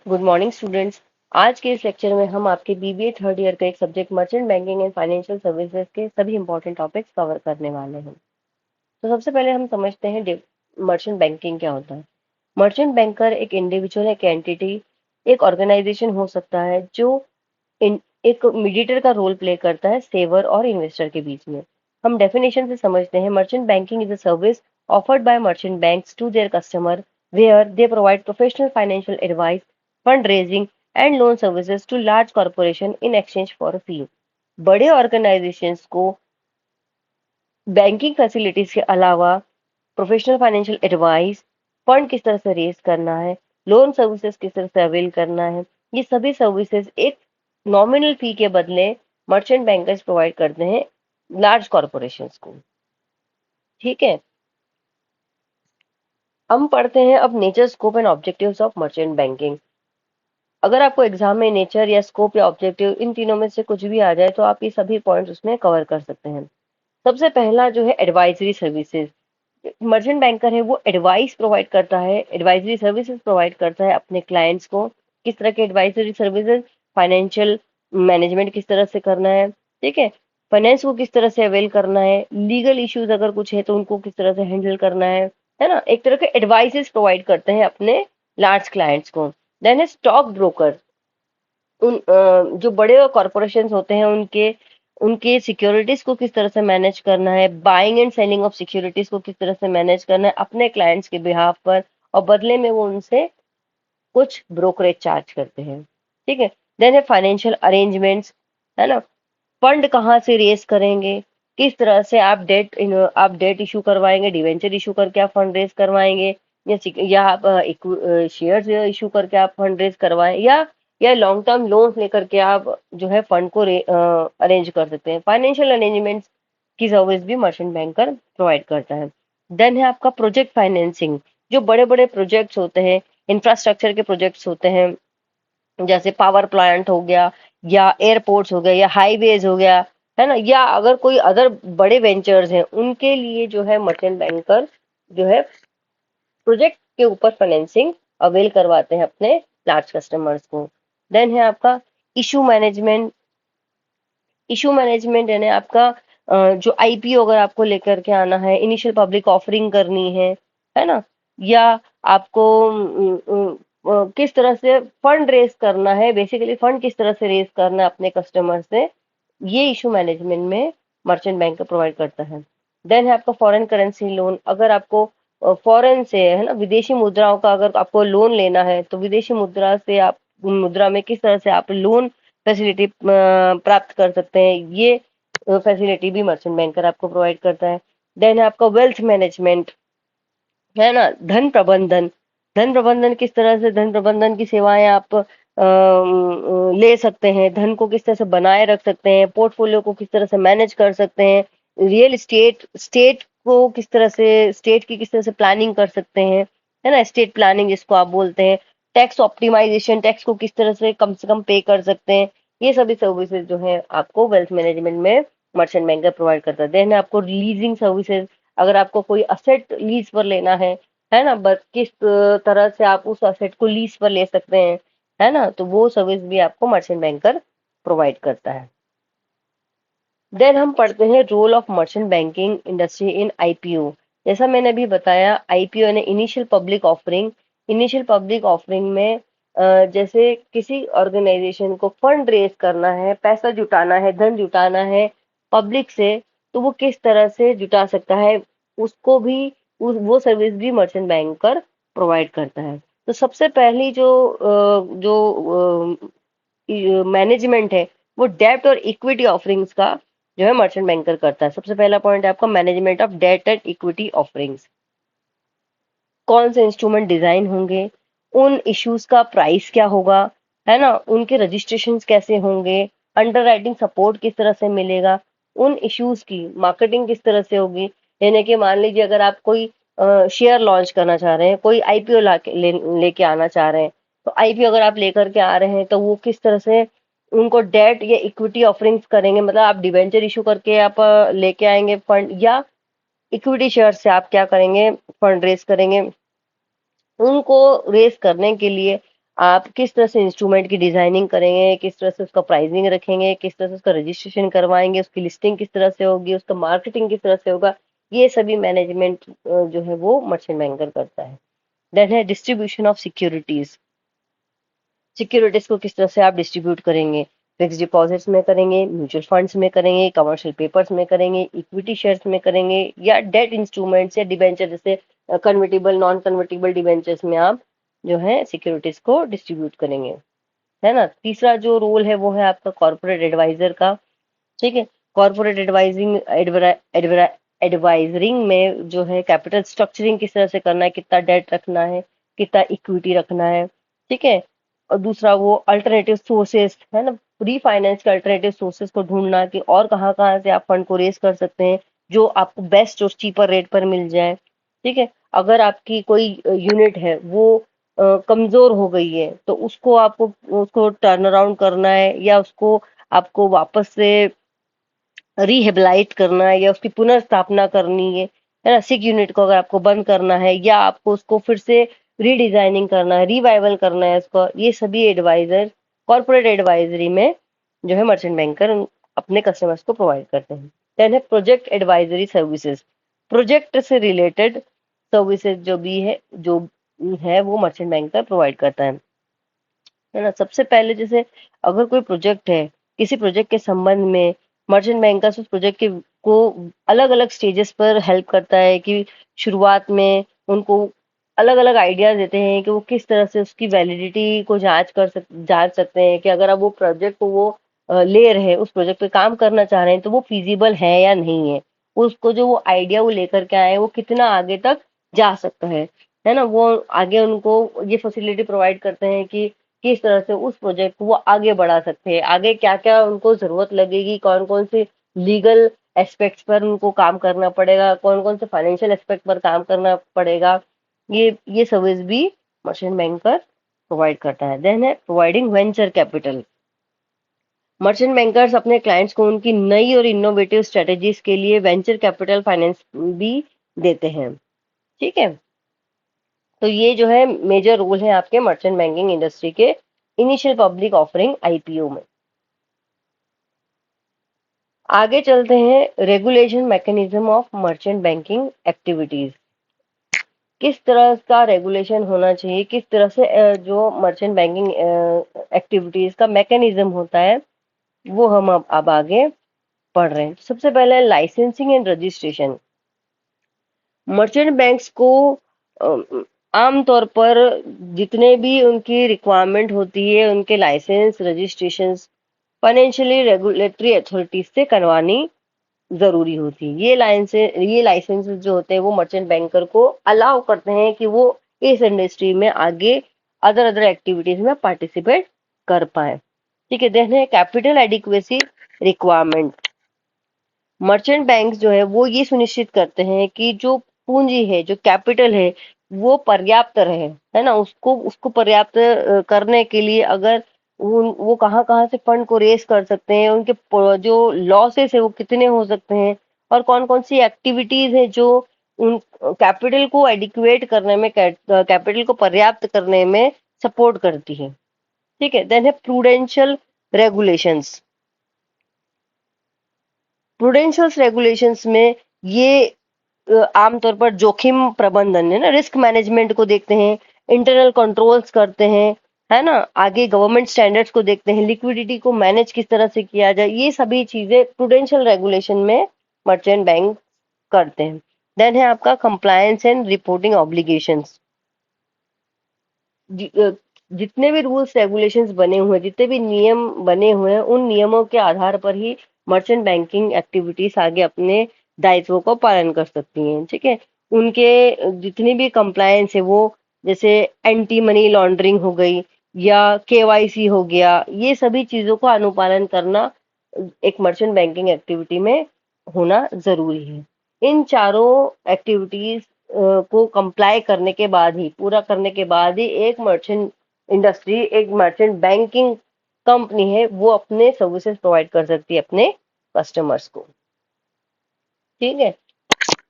Good morning students. आज के इस लेक्चर में हम आपके बीबीए थर्ड ईयर का एक subject merchant banking and financial services के सभी इंपॉर्टेंट टॉपिक्स कवर करने वाले हैं। तो सबसे पहले हम समझते हैं मर्चेंट बैंकिंग क्या होता है। मर्चेंट बैंकर एक इंडिविजुअल, एक एंटिटी, एक ऑर्गेनाइजेशन हो सकता है जो एक मीडिएटर का रोल प्ले करता है सेवर और इन्वेस्टर के बीच में। हम डेफिनेशन से समझते हैं, merchant banking is a service offered by merchant banks to their customer where they provide professional financial advice, fund raising and loan services to large corporation in exchange for a fee. बड़े organisations को banking facilities के अलावा professional financial advice, fund किस तरह से raise करना है, loan services किस तरह से अवेल करना है, ये सभी सर्विसेज एक नॉमिनल फी के बदले मर्चेंट बैंकर्स प्रोवाइड करते हैं लार्ज कॉर्पोरेशंस को। ठीक है, हम पढ़ते हैं अब nature, scope and objectives of merchant banking. अगर आपको एग्जाम में नेचर या स्कोप या ऑब्जेक्टिव इन तीनों में से कुछ भी आ जाए तो आप ये सभी पॉइंट्स उसमें कवर कर सकते हैं। सबसे पहला जो है एडवाइजरी सर्विसेज। मर्चेंट बैंकर है वो एडवाइस प्रोवाइड करता है, एडवाइजरी सर्विसेज प्रोवाइड करता है अपने क्लाइंट्स को। किस तरह के एडवाइजरी सर्विसेज? फाइनेंशियल मैनेजमेंट किस तरह से करना है, ठीक है, फाइनेंस को किस तरह से अवेल करना है, लीगल इश्यूज अगर कुछ है तो उनको किस तरह से हैंडल करना है ना, एक तरह के एडवाइसेस प्रोवाइड करते हैं अपने लार्ज क्लाइंट्स को। देन है स्टॉक ब्रोकर। जो बड़े कॉरपोरेशन होते हैं उनके उनके सिक्योरिटीज को किस तरह से मैनेज करना है, buying and selling of securities को किस तरह से मैनेज करना है अपने क्लाइंट्स के बिहाफ पर, और बदले में वो उनसे कुछ ब्रोकरेज चार्ज करते हैं। ठीक है, देन है फाइनेंशियल अरेंजमेंट्स, है ना, फंड कहाँ से रेज करेंगे, किस तरह से आप डेट इशू करवाएंगे, डिवेंचर इशू करके आप फंड रेज करवाएंगे, या आप शेयर्स इशू करके आप फंड रेज करवाएं, या लॉन्ग टर्म लोन्स लेकर के आप जो है फंड को अरेंज कर सकते हैं। फाइनेंशियल अरेंजमेंट्स की सर्विस भी मर्चेंट बैंकर प्रोवाइड करता है। देन है आपका प्रोजेक्ट फाइनेंसिंग। जो बड़े बड़े प्रोजेक्ट्स होते हैं, इंफ्रास्ट्रक्चर के प्रोजेक्ट्स होते हैं, जैसे पावर प्लांट हो गया, या एयरपोर्ट्स हो गया, या हाईवेज हो गया, है ना, या अगर कोई अदर बड़े वेंचर्स हैं उनके लिए जो है मर्चेंट बैंकर जो है प्रोजेक्ट के ऊपर फाइनेंसिंग अवेल करवाते हैं अपने लार्ज कस्टमर्स को। देन है आपका इशू मैनेजमेंट। इशू मैनेजमेंट यानी आपका जो आईपीओ अगर आपको लेकर के आना है, इनिशियल पब्लिक ऑफरिंग करनी है ना, या आपको किस तरह से फंड रेज करना है, बेसिकली फंड किस तरह से रेज करना है अपने कस्टमर से, ये इशू मैनेजमेंट में मर्चेंट बैंक प्रोवाइड करता है। देन है आपका फॉरेन करेंसी लोन। अगर आपको फॉरेन से, है ना, विदेशी मुद्राओं का अगर आपको लोन लेना है तो विदेशी मुद्रा से आप मुद्रा में किस तरह से आप लोन फैसिलिटी प्राप्त कर सकते हैं, ये फैसिलिटी भी मर्चेंट बैंकर आपको प्रोवाइड करता है। देन है आपका वेल्थ मैनेजमेंट, है ना, धन प्रबंधन। धन प्रबंधन किस तरह से, धन प्रबंधन की सेवाएं आप ले सकते हैं, धन को किस तरह से बनाए रख सकते हैं, पोर्टफोलियो को किस तरह से मैनेज कर सकते हैं, रियल स्टेट स्टेट को किस तरह से, स्टेट की किस तरह से प्लानिंग कर सकते हैं, है ना, स्टेट प्लानिंग जिसको आप बोलते हैं, टैक्स ऑप्टिमाइजेशन, टैक्स को किस तरह से कम पे कर सकते हैं, ये सभी सर्विसेज जो है आपको वेल्थ मैनेजमेंट में मर्चेंट बैंकर प्रोवाइड करता है। देन आपको लीजिंग सर्विसेज। अगर आपको कोई असेट लीज पर लेना है ना, बस किस तरह से आप उस असेट को लीज पर ले सकते हैं, है ना, तो वो सर्विस भी आपको मर्चेंट बैंकर प्रोवाइड करता है। देन हम पढ़ते हैं role of merchant banking industry in IPO. जैसा मैंने अभी बताया, आईपीओ यानी initial public offering. Initial public offering में जैसे किसी ऑर्गेनाइजेशन को फंड रेज करना है, पैसा जुटाना है, धन जुटाना है पब्लिक से, तो वो किस तरह से जुटा सकता है, उसको भी वो सर्विस भी मर्चेंट बैंकर प्रोवाइड करता है। तो सबसे पहली जो मैनेजमेंट है वो डेब्ट और इक्विटी ऑफरिंग्स का जो है मर्चेंट बैंकर करता है। सबसे पहला पॉइंट है आपका management of debt and equity offerings. कौन से इंस्ट्रूमेंट डिजाइन होंगे, उन इश्यूज का प्राइस क्या होगा, है ना, उनके रजिस्ट्रेशन कैसे होंगे, अंडरराइटिंग सपोर्ट किस तरह से मिलेगा, उन इश्यूज की मार्केटिंग किस तरह से होगी। यानी कि मान लीजिए अगर आप कोई शेयर लॉन्च करना चाह रहे हैं, कोई आईपीओ लेके आना चाह रहे हैं, तो आईपीओ अगर आप लेकर के आ रहे हैं तो वो किस तरह से उनको डेट या इक्विटी ऑफरिंग्स करेंगे, मतलब आप डिवेंचर इशू करके आप लेके आएंगे फंड, या इक्विटी शेयर से आप क्या करेंगे, फंड रेज करेंगे। उनको रेस करने के लिए आप किस तरह से इंस्ट्रूमेंट की डिजाइनिंग करेंगे, किस तरह से उसका प्राइसिंग रखेंगे, किस तरह से उसका रजिस्ट्रेशन करवाएंगे, उसकी लिस्टिंग किस तरह से होगी, उसका मार्केटिंग किस तरह से होगा, ये सभी मैनेजमेंट जो है वो मर्चेंट बैंकर करता है। देन है डिस्ट्रीब्यूशन ऑफ सिक्योरिटीज। सिक्योरिटीज को किस तरह से आप डिस्ट्रीब्यूट करेंगे, फिक्स डिपॉजिट्स में करेंगे, म्यूचुअल फंड्स में करेंगे, कमर्शियल पेपर्स में करेंगे, इक्विटी शेयर्स में करेंगे, या डेट इंस्ट्रूमेंट्स या डिबेंचर जैसे कन्वर्टिबल नॉन कन्वर्टिबल डिबेंचर्स में आप जो है सिक्योरिटीज को डिस्ट्रीब्यूट करेंगे, है ना। तीसरा जो रोल है वो है आपका कॉर्पोरेट एडवाइजर का। ठीक है। कॉर्पोरेट एडवाइजरिंग में जो है कैपिटल स्ट्रक्चरिंग किस तरह से करना है, कितना डेट रखना है, कितना इक्विटी रखना है। ठीक है। और दूसरा वो अल्टरनेटिव सोर्सेस है ना, रीफाइनेंस के अल्टरनेटिव सोर्सेस को ढूंढना कि और कहाँ कहाँ से आप फंड को रेज कर सकते हैं जो आपको बेस्ट और चीपर रेट पर मिल जाए। ठीक है। अगर आपकी कोई यूनिट है वो कमजोर हो गई है तो उसको आपको उसको टर्न अराउंड करना है, या उसको आपको वापस से रिहेबिलाइट करना है, या उसकी पुनर्स्थापना करनी है ना। सिक यूनिट को अगर आपको बंद करना है या आपको उसको फिर से रीडिजाइनिंग करना है, रिवाइवल करना है इसको, ये सभी एडवाइजर कॉर्पोरेट एडवाइजरी में जो है मर्चेंट बैंकर अपने कस्टमर्स को प्रोवाइड करते हैं। देन है प्रोजेक्ट एडवाइजरी सर्विसेज। प्रोजेक्ट से रिलेटेड सर्विसेज जो है वो मर्चेंट बैंकर प्रोवाइड करता है ना। सबसे पहले जैसे अगर कोई प्रोजेक्ट है, किसी प्रोजेक्ट के संबंध में मर्चेंट बैंकर्स उस प्रोजेक्ट के को अलग अलग स्टेजेस पर हेल्प करता है कि शुरुआत में उनको अलग अलग आइडियाज देते हैं कि वो किस तरह से उसकी वैलिडिटी को जांच सकते हैं कि अगर अब वो प्रोजेक्ट को वो ले रहे हैं, उस प्रोजेक्ट पे काम करना चाह रहे हैं तो वो फीजिबल है या नहीं है, उसको जो वो आइडिया वो लेकर के आए वो कितना आगे तक जा सकता है ना। वो आगे उनको ये फैसिलिटी प्रोवाइड करते हैं कि किस तरह से उस प्रोजेक्ट को वो आगे बढ़ा सकते हैं, आगे क्या क्या उनको जरूरत लगेगी, कौन कौन से लीगल एस्पेक्ट्स पर उनको काम करना पड़ेगा, कौन कौन से फाइनेंशियल एस्पेक्ट पर काम करना पड़ेगा, ये सर्विस भी मर्चेंट बैंकर प्रोवाइड करता है। देन है providing venture capital. Merchant bankers अपने क्लाइंट्स को उनकी नई और इनोवेटिव स्ट्रेटेजीज के लिए वेंचर कैपिटल फाइनेंस भी देते हैं। ठीक है। तो ये जो है मेजर रोल है आपके मर्चेंट बैंकिंग इंडस्ट्री के इनिशियल पब्लिक ऑफरिंग आईपीओ में। आगे चलते हैं regulation mechanism of merchant banking activities. किस तरह का रेगुलेशन होना चाहिए, किस तरह से जो मर्चेंट बैंकिंग एक्टिविटीज का मैकेनिज्म होता है वो हम अब आगे पढ़ रहे हैं। सबसे पहले licensing and registration. Merchant banks को अ, आमतौर पर जितने भी उनकी रिक्वायरमेंट होती है उनके licence registration financially regulatory authorities से करवानी जरूरी होती है। ये लाइसेंसेस जो होते हैं वो मर्चेंट बैंकर को अलाउ करते हैं कि वो इस इंडस्ट्री में आगे अदर अदर एक्टिविटीज में पार्टिसिपेट कर पाए। ठीक है। देन है capital adequacy requirement. Merchant bank जो है वो ये सुनिश्चित करते हैं कि जो पूंजी है, जो कैपिटल है, वो पर्याप्त रहे, है ना। उसको उसको पर्याप्त करने के लिए अगर वो कहाँ कहाँ से फंड को रेस कर सकते हैं, उनके जो लॉसेस है वो कितने हो सकते हैं, और कौन कौन सी एक्टिविटीज है जो उन कैपिटल को एडिक्वेट करने में, कैपिटल को पर्याप्त करने में सपोर्ट करती है। ठीक है। देन है प्रूडेंशियल रेगुलेशंस। प्रूडेंशियल रेगुलेशंस में ये आमतौर पर जोखिम प्रबंधन है ना, रिस्क मैनेजमेंट को देखते हैं, इंटरनल कंट्रोल्स करते हैं, है ना। आगे गवर्नमेंट स्टैंडर्ड्स को देखते हैं, लिक्विडिटी को मैनेज किस तरह से किया जाए, ये सभी चीजें प्रूडेंशियल रेगुलेशन में मर्चेंट बैंक करते हैं। देन है आपका कंप्लायंस एंड रिपोर्टिंग ऑब्लिगेशंस। जितने भी रूल्स रेगुलेशंस बने हुए हैं, जितने भी नियम बने हुए हैं, उन नियमों के आधार पर ही मर्चेंट बैंकिंग एक्टिविटीज आगे अपने दायित्वों को पालन कर सकती हैं। ठीक है। उनके जितनी भी कंप्लायंस है वो जैसे एंटी मनी लॉन्ड्रिंग हो गई या केवाईसी हो गया, ये सभी चीजों का अनुपालन करना एक मर्चेंट बैंकिंग एक्टिविटी में होना जरूरी है। इन चारों एक्टिविटीज को कंप्लाई करने के बाद ही, पूरा करने के बाद ही एक मर्चेंट इंडस्ट्री, एक मर्चेंट बैंकिंग कंपनी है वो अपने सर्विसेज प्रोवाइड कर सकती है अपने कस्टमर्स को। ठीक है।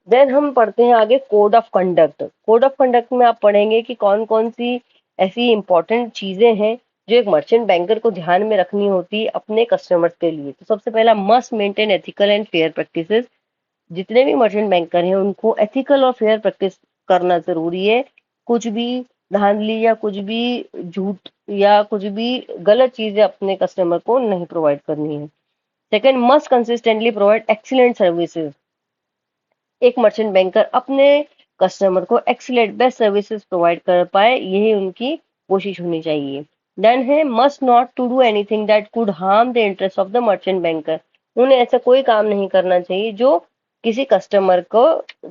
देन हम पढ़ते हैं आगे code of conduct. Code of conduct में आप पढ़ेंगे कि कौन कौन सी ऐसी इंपॉर्टेंट चीजें हैं जो एक मर्चेंट बैंकर को ध्यान में रखनी होती है अपने कस्टमर्स के लिए। तो सबसे पहला, must maintain ethical and fair practices. जितने भी मर्चेंट बैंकर हैं उनको एथिकल और फेयर प्रैक्टिस करना जरूरी है। कुछ भी धांधली या कुछ भी झूठ या कुछ भी गलत चीजें अपने कस्टमर को नहीं प्रोवाइड करनी है। Second, must consistently provide excellent services. एक मर्चेंट बैंकर अपने कस्टमर को एक्सीलेंट बेस्ट सर्विसेज प्रोवाइड कर पाए, यही उनकी कोशिश होनी चाहिए। देन है, must not to do anything that could harm the interest of the merchant banker. उन्हें ऐसा कोई काम नहीं करना चाहिए जो किसी कस्टमर को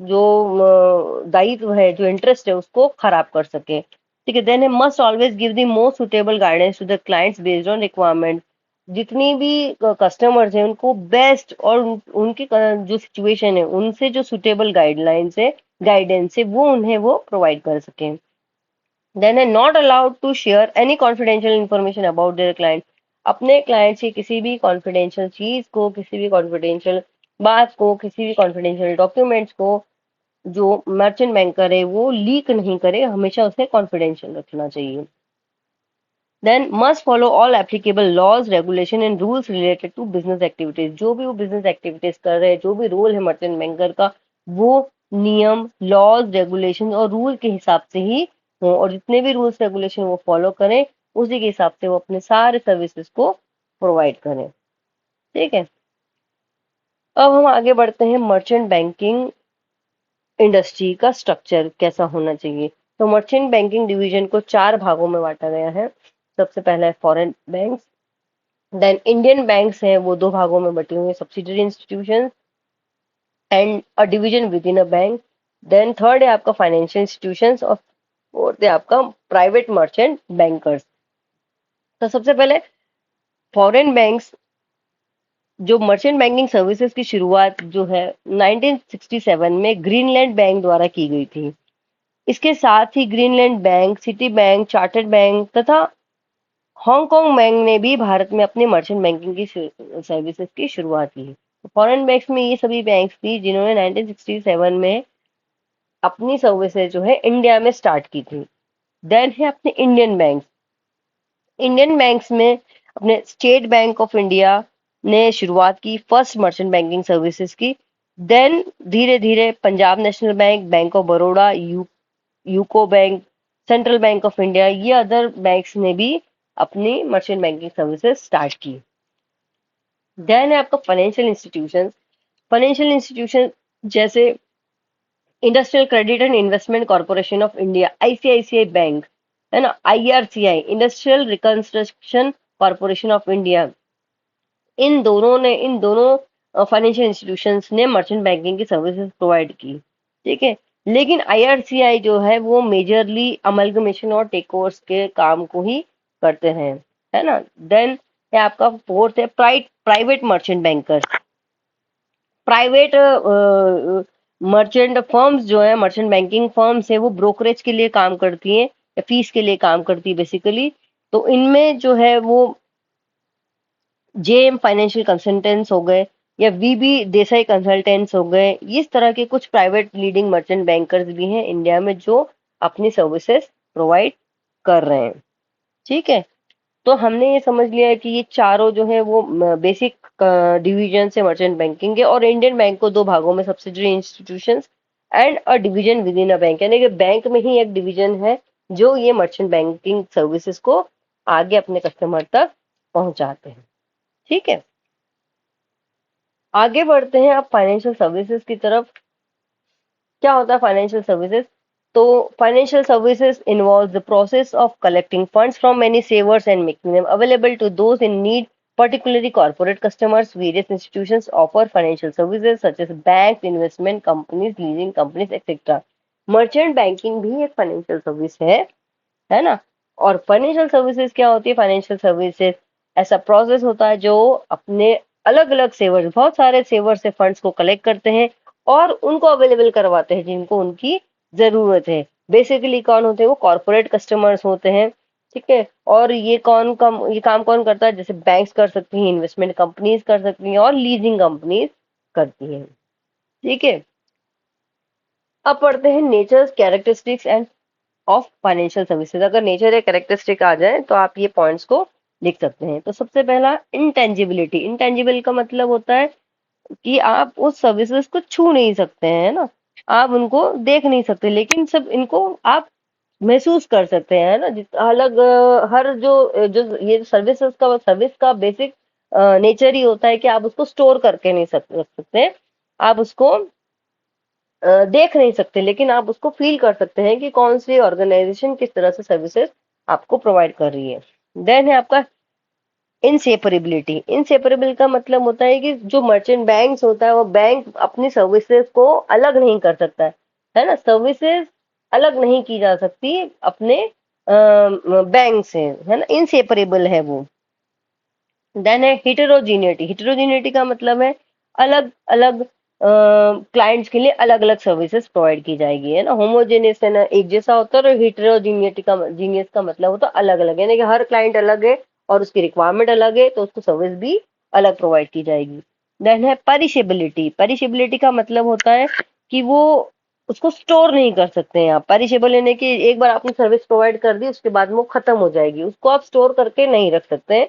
जो दायित्व है, जो इंटरेस्ट है, उसको खराब कर सके। ठीक है। देन है, must always give the most suitable guidance to the clients based on requirement. जितनी भी कस्टमर्स हैं उनको बेस्ट और उनकी जो सिचुएशन है उनसे जो सुटेबल गाइडलाइंस है, गाइडेंस है, वो उन्हें वो प्रोवाइड कर सकें। देन है, not allowed to share any confidential information about their client. अपने क्लाइंट से किसी भी कॉन्फिडेंशियल चीज को, किसी भी कॉन्फिडेंशियल बात को, किसी भी कॉन्फिडेंशियल डॉक्यूमेंट्स को जो मर्चेंट बैंकर है वो लीक नहीं करे, हमेशा उसे कॉन्फिडेंशियल रखना चाहिए। Then must follow all applicable laws, regulation and rules related to business activities. जो भी वो बिजनेस एक्टिविटीज कर रहे हैं, जो भी रोल है मर्चेंट बैंकर का, वो नियम, लॉज, रेगुलेशन और रूल के हिसाब से ही हो, और जितने भी रूल्स रेगुलेशन वो फॉलो करें उसी के हिसाब से वो अपने सारे सर्विसेज को प्रोवाइड करें। ठीक है। अब हम आगे बढ़ते हैं, मर्चेंट बैंकिंग इंडस्ट्री का स्ट्रक्चर कैसा होना चाहिए। तो मर्चेंट बैंकिंग डिवीजन को 4 भागों में बांटा गया है। सबसे पहला है foreign banks. Then Indian banks हैं, वो 2 भागों में बटे हुए हैं, subsidiary institution and a division within a bank. Then third है आपका फाइनेंशियल इंस्टीट्यूशंस और फोर्थ है आपका प्राइवेट मर्चेंट बैंकर्स। तो सबसे पहले फॉरेन बैंक्स, जो मर्चेंट बैंकिंग सर्विसेज की शुरुआत जो है 1967 में ग्रीनलैंड बैंक द्वारा की गई थी। इसके साथ ही Greenland Bank, Citibank, Chartered Bank तथा हांगकांग बैंक ने भी भारत में अपने मर्चेंट बैंकिंग की सर्विसेज की शुरुआत की। फॉरेन बैंक्स में ये सभी बैंक्स थी जिन्होंने 1967 में अपनी सर्विसेज जो है इंडिया में स्टार्ट की थी। देन है अपने इंडियन बैंक्स। इंडियन बैंक्स में अपने स्टेट बैंक ऑफ इंडिया ने शुरुआत की फर्स्ट मर्चेंट बैंकिंग सर्विसेज की। देन धीरे धीरे Punjab National Bank, Bank of Baroda, UCO Bank, Central Bank of India, ये अदर बैंक्स ने भी अपनी मर्चेंट बैंकिंग सर्विसेज स्टार्ट की। देन है आपका फाइनेंशियल इंस्टीट्यूशन। फाइनेंशियल इंस्टीट्यूशन जैसे Industrial Credit and Investment Corporation of India, ICICI Bank, है ना, IRCI, Industrial Reconstruction Corporation of India, इन दोनों फाइनेंशियल इंस्टीट्यूशंस ने मर्चेंट बैंकिंग की सर्विसेज प्रोवाइड की। ठीक है। लेकिन आईआरसीआई जो है वो मेजरली अमलगमेशन और टेक ओवर्स के काम को ही करते हैं, है ना। देन है आपका फोर्थ है private merchant banker. Private merchant firms जो है, मर्चेंट बैंकिंग फर्म्स है, वो ब्रोकरेज के लिए काम करती हैं या फीस के लिए काम करती है बेसिकली। तो इनमें जो है वो जेएम फाइनेंशियल कंसल्टेंट्स हो गए या वीबी देसाई कंसल्टेंट्स हो गए, इस तरह के कुछ प्राइवेट लीडिंग मर्चेंट बैंकर्स भी हैं इंडिया में जो अपनी सर्विसेज प्रोवाइड कर रहे हैं। ठीक है। तो हमने ये समझ लिया है कि ये चारों जो है वो बेसिक डिवीजन से मर्चेंट बैंकिंग के, और इंडियन बैंक को 2 भागों में, subsidiary institutions and a division within a bank, यानी कि बैंक में ही एक डिवीजन है जो ये मर्चेंट बैंकिंग सर्विसेज को आगे अपने कस्टमर तक पहुंचाते हैं। ठीक है। आगे बढ़ते हैं आप फाइनेंशियल सर्विसेज की तरफ। क्या होता है फाइनेंशियल सर्विसेज? तो financial services involve the process of collecting funds from many savers and making them available to those in need, particularly corporate customers. Various institutions offer financial services such as banks, investment companies, leasing companies, etc. Merchant banking भी एक financial service है ना। और financial services क्या होती है? Financial services ऐसा process होता है जो अपने अलग अलग सेवर्स, बहुत सारे सेवर से फंड्स को कलेक्ट करते हैं और उनको अवेलेबल करवाते हैं जिनको उनकी जरूरत है। बेसिकली कौन होते हैं? वो कॉर्पोरेट कस्टमर्स होते हैं। ठीक है। और ये काम कौन करता है? जैसे बैंक्स कर सकती हैं, इन्वेस्टमेंट कंपनीज कर सकती हैं और लीजिंग कंपनीज करती हैं। ठीक है। अब पढ़ते हैं natures, characteristics and of financial services. अगर नेचर या कैरेक्टरिस्टिक आ जाए तो आप ये पॉइंट्स को लिख सकते हैं। तो सबसे पहला इंटेंजिबिलिटी। इंटेंजिबल का मतलब होता है कि आप उस सर्विसेज को छू नहीं सकते हैं, है ना, आप उनको देख नहीं सकते, लेकिन सब इनको आप महसूस कर सकते हैं, है ना। अलग हर जो ये सर्विस का बेसिक नेचर ही होता है कि आप उसको स्टोर करके नहीं रख सकते, आप उसको देख नहीं सकते, लेकिन आप उसको फील कर सकते हैं कि कौन सी ऑर्गेनाइजेशन किस तरह से सर्विसेज आपको प्रोवाइड कर रही है। देन है आपका इनसेपरेबिलिटी। इनसेपरेबल का मतलब होता है कि जो मर्चेंट बैंक्स होता है वो बैंक अपनी सर्विसेज को अलग नहीं कर सकता है ना, सर्विसेज अलग नहीं की जा सकती अपने बैंक से, है ना, इनसेपरेबल है वो। देन है हिटेरोजीनिटी। हिटेरोजीनिटी का मतलब है अलग अलग क्लाइंट्स के लिए अलग अलग सर्विसेज प्रोवाइड की जाएगी, है ना। होमोजेनियस है ना, एक जैसा होता है, और हिटेरोजीनिटी का जीनियस का मतलब होता है अलग अलग, यानी कि हर क्लाइंट अलग है और उसकी रिक्वायरमेंट अलग है, तो उसको सर्विस भी अलग प्रोवाइड की जाएगी। देन है परिशेबिलिटी। परिशेबिलिटी का मतलब होता है कि वो उसको स्टोर नहीं कर सकते हैं आप। परिशेबल यानी कि एक बार आपने सर्विस प्रोवाइड कर दी उसके बाद वो खत्म हो जाएगी, उसको आप स्टोर करके नहीं रख सकते हैं,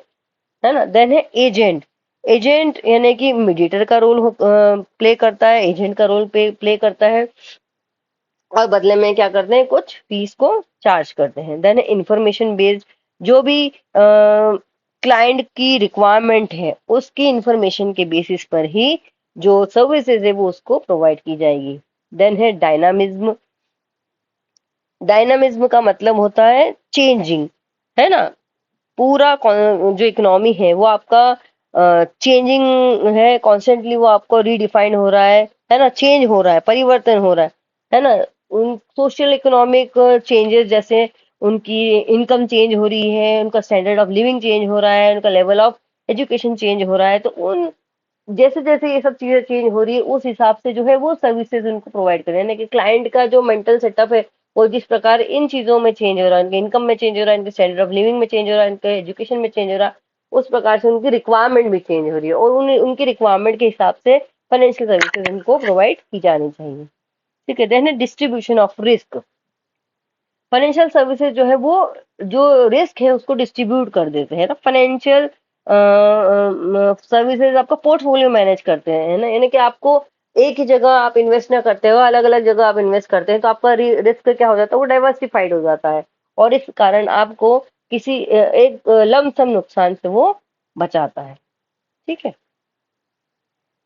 है ना। देन है एजेंट। एजेंट यानी कि मीडिएटर का रोल प्ले करता है, एजेंट का रोल प्ले करता है, और बदले में क्या करते हैं, कुछ फीस को चार्ज करते हैं। देन है इंफॉर्मेशन बेस्ड। जो भी क्लाइंट की रिक्वायरमेंट है उसकी इंफॉर्मेशन के बेसिस पर ही जो सर्विसेज है वो उसको प्रोवाइड की जाएगी। देन है डायनामिज्म। डायनामिज्म का मतलब होता है चेंजिंग, है ना। पूरा जो इकोनॉमी है वो आपका चेंजिंग है, कॉन्स्टेंटली वो आपको रीडिफाइन हो रहा है ना, चेंज हो रहा है, परिवर्तन हो रहा है ना। उन सोशल इकोनॉमिक चेंजेस, जैसे उनकी इनकम चेंज हो रही है, उनका स्टैंडर्ड ऑफ लिविंग चेंज हो रहा है, उनका लेवल ऑफ एजुकेशन चेंज हो रहा है, तो उन जैसे जैसे ये सब चीजें चेंज हो रही है उस हिसाब से जो है वो सर्विसेज उनको प्रोवाइड करें, यानी कि क्लाइंट का जो मेंटल सेटअप है वो जिस प्रकार इन चीजों में चेंज हो रहा है, इनके इनकम में चेंज हो रहा है, इनके स्टैंडर्ड ऑफ लिविंग में चेंज हो रहा है, इनके एजुकेशन में चेंज हो रहा है, उस प्रकार से उनकी रिक्वायरमेंट भी चेंज हो रही है, और उनकी रिक्वायरमेंट के हिसाब से फाइनेंशियल सर्विसेज उनको प्रोवाइड की जानी चाहिए। ठीक है। Then distribution of risk. Financial services जो है वो जो रिस्क है उसको डिस्ट्रीब्यूट कर देते हैं ना। फाइनेंशियल सर्विसेज आपका पोर्टफोलियो मैनेज करते हैं, है ना, यानी कि आपको एक ही जगह आप इन्वेस्ट ना करते हो, अलग अलग जगह आप इन्वेस्ट करते हैं, तो आपका रिस्क क्या हो जाता है, वो डाइवर्सिफाइड हो जाता है, और इस कारण आपको किसी एक लमसम नुकसान से वो बचाता है। ठीक है।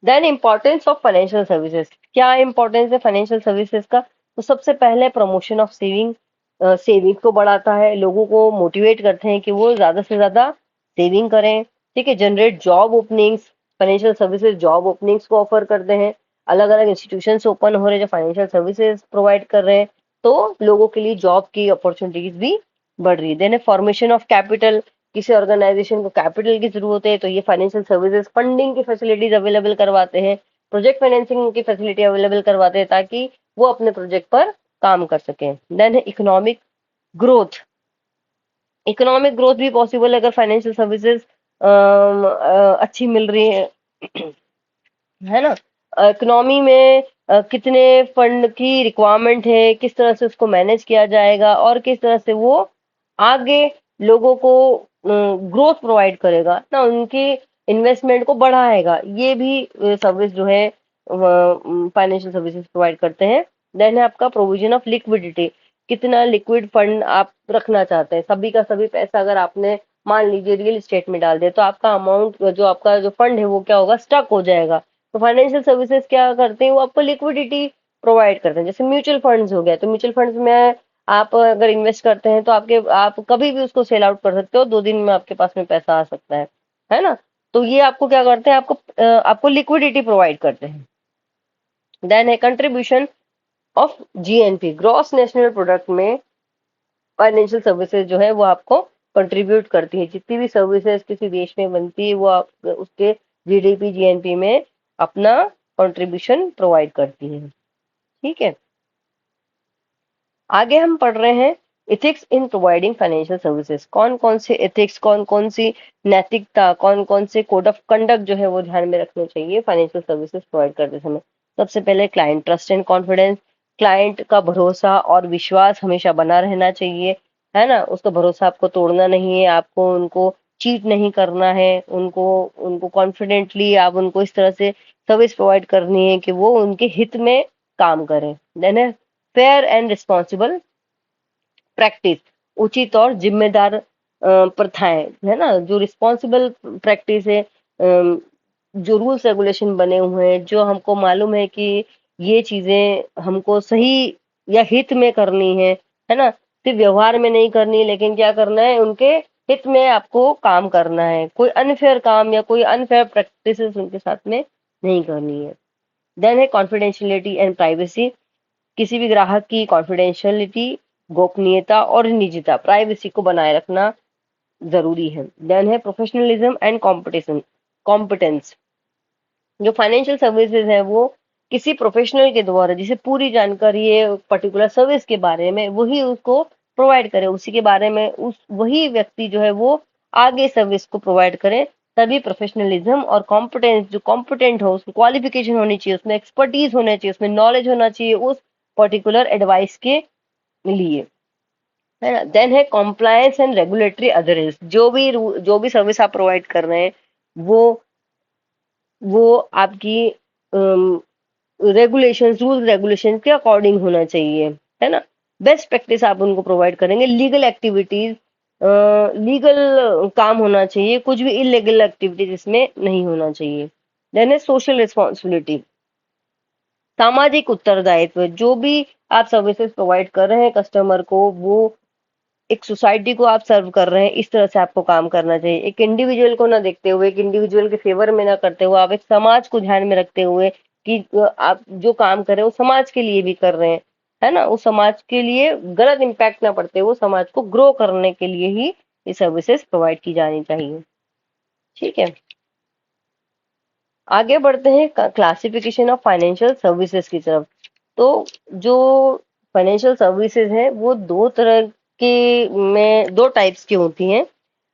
Then importance of financial services. क्या इम्पोर्टेंस है फाइनेंशियल सर्विसेज का? तो सबसे पहले प्रमोशन ऑफ सेविंग। सेविंग को बढ़ाता है, लोगों को मोटिवेट करते हैं कि वो ज्यादा से ज्यादा सेविंग करें। ठीक है। Generate job openings. Financial services job openings को ऑफर करते हैं, अलग अलग इंस्टीट्यूशन ओपन हो रहे हैं जो फाइनेंशियल सर्विसेज प्रोवाइड कर रहे हैं, तो लोगों के लिए जॉब की अपॉर्चुनिटीज भी बढ़ रही है। Then formation of capital. किसी ऑर्गेनाइजेशन को कैपिटल की जरूरत है तो ये फाइनेंशियल सर्विसेज फंडिंग की फैसिलिटीज अवेलेबल करवाते हैं, प्रोजेक्ट फाइनेंसिंग की फैसिलिटी अवेलेबल करवाते हैं, ताकि वो अपने प्रोजेक्ट पर काम कर सकें। देन है इकोनॉमिक ग्रोथ। इकोनॉमिक ग्रोथ भी पॉसिबल है अगर फाइनेंशियल सर्विसेज अच्छी मिल रही है ना। इकोनॉमी में कितने फंड की रिक्वायरमेंट है, किस तरह से उसको मैनेज किया जाएगा, और किस तरह से वो आगे लोगों को ग्रोथ प्रोवाइड करेगा ना, उनकी इन्वेस्टमेंट को बढ़ाएगा, ये भी सर्विस जो है फाइनेंशियल सर्विसेज प्रोवाइड करते हैं। देन है आपका प्रोविजन ऑफ लिक्विडिटी। कितना लिक्विड फंड आप रखना चाहते हैं, सभी का सभी पैसा अगर आपने मान लीजिए रियल एस्टेट में डाल दिया तो आपका अमाउंट जो आपका जो फंड है वो क्या होगा, स्टक हो जाएगा। तो फाइनेंशियल सर्विसेज क्या करते हैं, वो आपको लिक्विडिटी प्रोवाइड करते हैं। जैसे म्यूचुअल फंड्स हो गया, तो म्यूचुअल फंड्स में आप अगर इन्वेस्ट करते हैं तो आप कभी भी उसको सेल आउट कर सकते हो, 2 दिन में आपके पास में पैसा आ सकता है ना। तो ये आपको क्या करते हैं, आपको लिक्विडिटी प्रोवाइड करते हैं। देन है contribution of GNP, gross national product में फाइनेंशियल सर्विसेज जो है वो आपको कंट्रीब्यूट करती है। जितनी भी सर्विसेज किसी देश में बनती है वो आप उसके जीडीपी जीएनपी में अपना कंट्रीब्यूशन प्रोवाइड करती है। ठीक है। आगे हम पढ़ रहे हैं ethics in providing financial services. कौन कौन से एथिक्स, कौन कौन सी नैतिकता, कौन कौन से कोड ऑफ कंडक्ट जो है वो ध्यान में रखने चाहिए फाइनेंशियल सर्विसेज प्रोवाइड करते समय। सबसे पहले client trust and confidence. Client का भरोसा और विश्वास हमेशा बना रहना चाहिए, है ना? उसका भरोसा आपको तोड़ना नहीं है, आपको उनको चीट नहीं करना है, उनको उनको कॉन्फिडेंटली आप उनको इस तरह से सर्विस प्रोवाइड करनी है कि वो उनके हित में काम करें। देन है फेयर एंड रिस्पॉन्सिबल प्रैक्टिस, उचित और जिम्मेदार प्रथाएं, है ना? जो रिस्पॉन्सिबल प्रैक्टिस है, जो रूल्स रेगुलेशन बने हुए हैं, जो हमको मालूम है कि ये चीजें हमको सही या हित में करनी है ना? सिर्फ व्यवहार में नहीं करनी, लेकिन क्या करना है, उनके हित में आपको काम करना है। कोई अनफेयर काम या कोई अनफेयर प्रैक्टिसेस उनके साथ में नहीं करनी है। देन है कॉन्फिडेंशियलिटी एंड प्राइवेसी, किसी भी ग्राहक की कॉन्फिडेंशियलिटी, गोपनीयता और निजता, प्राइवेसी को बनाए रखना जरूरी है। देन है प्रोफेशनलिज्म एंड कॉम्पिटिशन कॉम्पिटेंस, जो फाइनेंशियल सर्विसेज है वो किसी प्रोफेशनल के द्वारा जिसे पूरी जानकारी है पर्टिकुलर सर्विस के बारे में, वही उसको प्रोवाइड करे, उसी के बारे में उस वही व्यक्ति जो है वो आगे सर्विस को प्रोवाइड करे। तभी प्रोफेशनलिज्म और कॉम्पिटेंस, जो कॉम्पिटेंट हो, उसमें क्वालिफिकेशन होनी चाहिए, उसमें एक्सपर्टीज होना चाहिए, उसमें नॉलेज होना चाहिए उस पर्टिकुलर एडवाइस के लिए, है ना? देन है कॉम्प्लायंस एंड रेगुलेटरी अधेरेंस, जो भी सर्विस आप प्रोवाइड कर रहे हैं वो आपकी रेगुलेशंस, रूल रेगुलेशन के अकॉर्डिंग होना चाहिए, है ना? बेस्ट प्रैक्टिस आप उनको प्रोवाइड करेंगे। लीगल एक्टिविटीज, लीगल काम होना चाहिए, कुछ भी इलीगल एक्टिविटीज इसमें नहीं होना चाहिए। देन है सोशल रिस्पॉन्सिबिलिटी, सामाजिक उत्तरदायित्व, जो भी आप सर्विसेज प्रोवाइड कर रहे हैं कस्टमर को, वो एक सोसाइटी को आप सर्व कर रहे हैं, इस तरह से आपको काम करना चाहिए। एक इंडिविजुअल को ना देखते हुए, एक इंडिविजुअल के फेवर में ना करते हुए, आप एक समाज को ध्यान में रखते हुए कि आप जो काम कर रहे हैं वो समाज के लिए भी कर रहे हैं, है ना? उस समाज के लिए गलत इम्पैक्ट ना पड़ते हुए समाज को ग्रो करने के लिए ही ये सर्विसेज प्रोवाइड की जानी चाहिए। ठीक है, आगे बढ़ते हैं क्लासिफिकेशन ऑफ फाइनेंशियल सर्विसेज की तरफ। तो जो फाइनेंशियल सर्विसेज है वो दो तरह के में दो टाइप्स की होती हैं।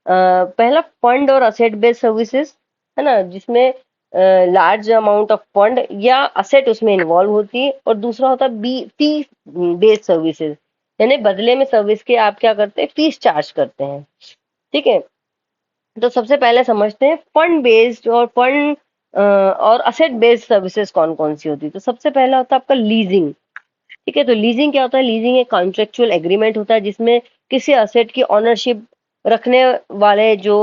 पहला फंड और असेट बेस्ड सर्विसेज, है ना, जिसमें लार्ज अमाउंट ऑफ फंड या असेट उसमें इन्वॉल्व होती है। और दूसरा होता है बी फी बेस्ड सर्विसेज, यानी बदले में सर्विस के आप क्या करते हैं, फीस चार्ज करते हैं। ठीक है, तो सबसे पहले समझते हैं फंड बेस्ड और फंड और असेट बेस्ड सर्विसेज कौन कौन सी होती है। तो सबसे पहला होता है आपका लीजिंग। ठीक है, तो लीजिंग क्या होता है? लीजिंग एक कॉन्ट्रेक्चुअल एग्रीमेंट होता है जिसमें किसी असेट की ऑनरशिप रखने वाले जो